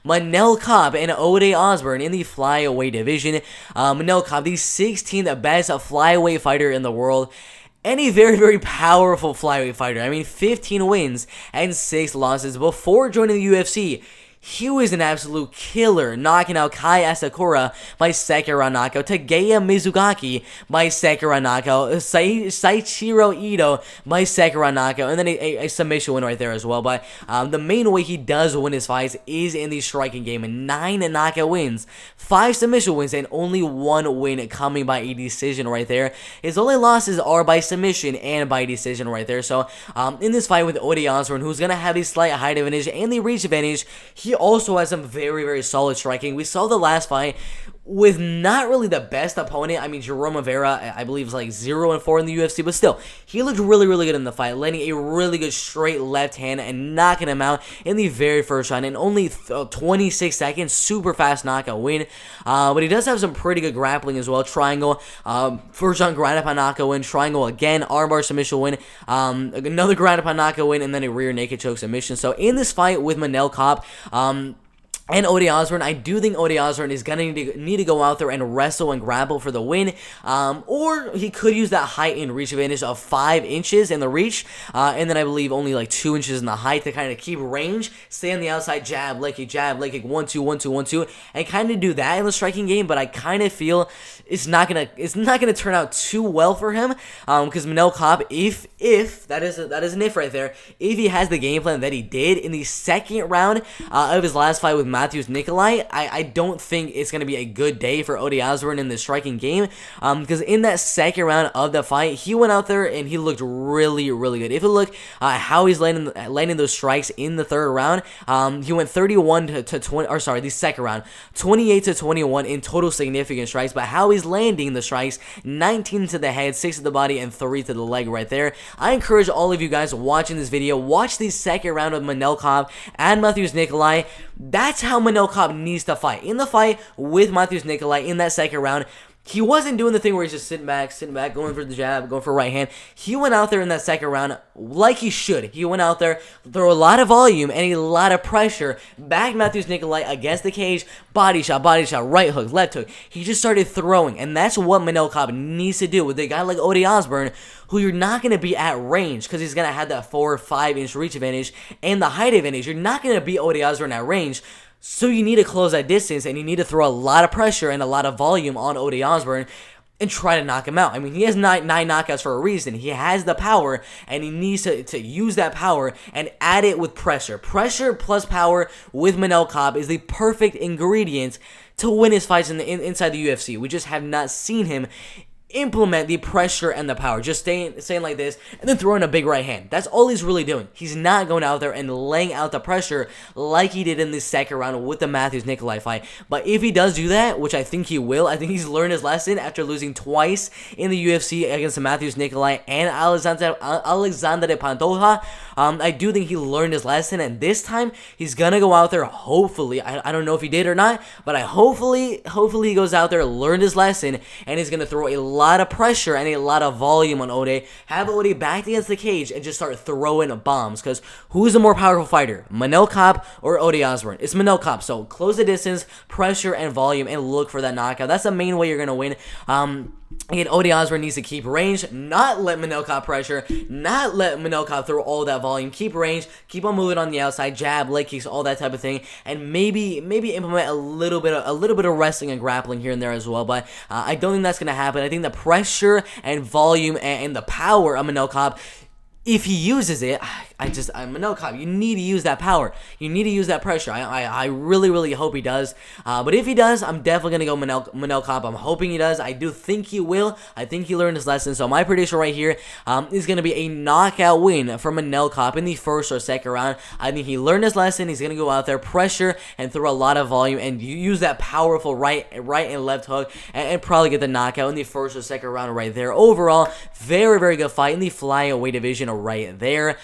Manel Kape and Osbourne in the flyweight division. Manel Kape, the 16th best flyweight fighter in the world. And a very, very powerful flyweight fighter. I mean, 15 wins and 6 losses before joining the UFC. He was an absolute killer, knocking out Kai Asakura by second round knockout, Takeya Mizugaki by second round knockout, Saichiro Ito by second round knockout, and then a submission win right there as well. But the main way he does win his fights is in the striking game, and 9 knockout wins, 5 submission wins, and only 1 win coming by a decision right there. His only losses are by submission and by decision right there. So in this fight with Osbourne, who's going to have a slight height advantage and the reach advantage, he also has some very, very solid striking. We saw the last fight with not really the best opponent. I mean, Jerome Rivera, I believe, is like 0-4 in the UFC, but still, he looked really, really good in the fight, landing a really good straight left hand and knocking him out in the very first round in only 26 seconds. Super fast knockout win. But he does have some pretty good grappling as well. Triangle, first round ground upon knockout win. Triangle again, armbar submission win. Another ground upon knockout win, and then a rear naked choke submission. So in this fight with Manel Kape, and Osbourne, I do think Osbourne is going to need to go out there and wrestle and grapple for the win. Or he could use that height and reach advantage of 5 inches in the reach. And then I believe only like 2 inches in the height to kind of keep range. Stay on the outside, jab, leg kick, 1-2, 1-2, 1-2. And kind of do that in the striking game. But I kind of feel it's not gonna turn out too well for him. Because Manel Kape, if that is an if right there, if he has the game plan that he did in the second round of his last fight with Matthews Nikolai, I don't think it's going to be a good day for Osbourne in the striking game, because in that second round of the fight, he went out there and he looked really, really good. If you look how he's landing those strikes in the third round, he went 31 to 20, or sorry, the second round, 28 to 21 in total significant strikes, but how he's landing the strikes, 19 to the head, 6 to the body, and 3 to the leg right there. I encourage all of you guys watching this video, watch the second round of Manel Kape and Matthews Nikolai. That's how Manel Kape needs to fight. In the fight with Matthews Nikolai in that second round, he wasn't doing the thing where he's just sitting back, going for the jab, going for right hand. He went out there in that second round like he should. He went out there, threw a lot of volume and a lot of pressure, backed Matthews Nikolai against the cage, body shot, right hook, left hook. He just started throwing, and that's what Manel Kape needs to do with a guy like Osbourne, who you're not going to be at range because he's going to have that 4 or 5 inch reach advantage and the height advantage. You're not going to beat Osbourne at range. So you need to close that distance, and you need to throw a lot of pressure and a lot of volume on Osbourne and try to knock him out. I mean, he has nine knockouts for a reason. He has the power, and he needs to use that power and add it with pressure. Pressure plus power with Manel Kape is the perfect ingredient to win his fights inside the UFC. We just have not seen him implement the pressure and the power, just staying like this and then throwing a big right hand. That's all he's really doing. He's not going out there and laying out the pressure like he did in the second round with the Matthews Nikolai fight. But if he does do that, which I think he will, I think he's learned his lesson after losing twice in the UFC against the Matthews Nikolai and Alexander Pantoja. I do think he learned his lesson, and this time he's gonna go out there, hopefully, I don't know if he did or not, but hopefully he goes out there, learned his lesson, and he's gonna throw a lot of pressure and a lot of volume on Ode, have Ode backed against the cage, and just start throwing bombs. Because who's the more powerful fighter, Manel Kape or Osbourne? It's Manel Kape. So close the distance, pressure and volume, and look for that knockout. That's the main way you're gonna win. Again, Osbourne needs to keep range, not let Manel Kape pressure, not let Manel Kape throw all that volume. Keep range, keep on moving on the outside, jab, leg kicks, all that type of thing, and maybe implement a little bit of wrestling and grappling here and there as well. But I don't think that's gonna happen. I think the pressure and volume and the power of Manel Kape, if he uses it, Manel Kape, you need to use that power. You need to use that pressure. I really, really hope he does. But if he does, I'm definitely going to go Manel Kape. I'm hoping he does. I do think he will. I think he learned his lesson. So my prediction right here is going to be a knockout win for Manel Kape in the first or second round. I think he learned his lesson. He's going to go out there, pressure, and throw a lot of volume, and use that powerful right and left hook, and probably get the knockout in the first or second round right there. Overall, very, very good fight in the flyweight division right there.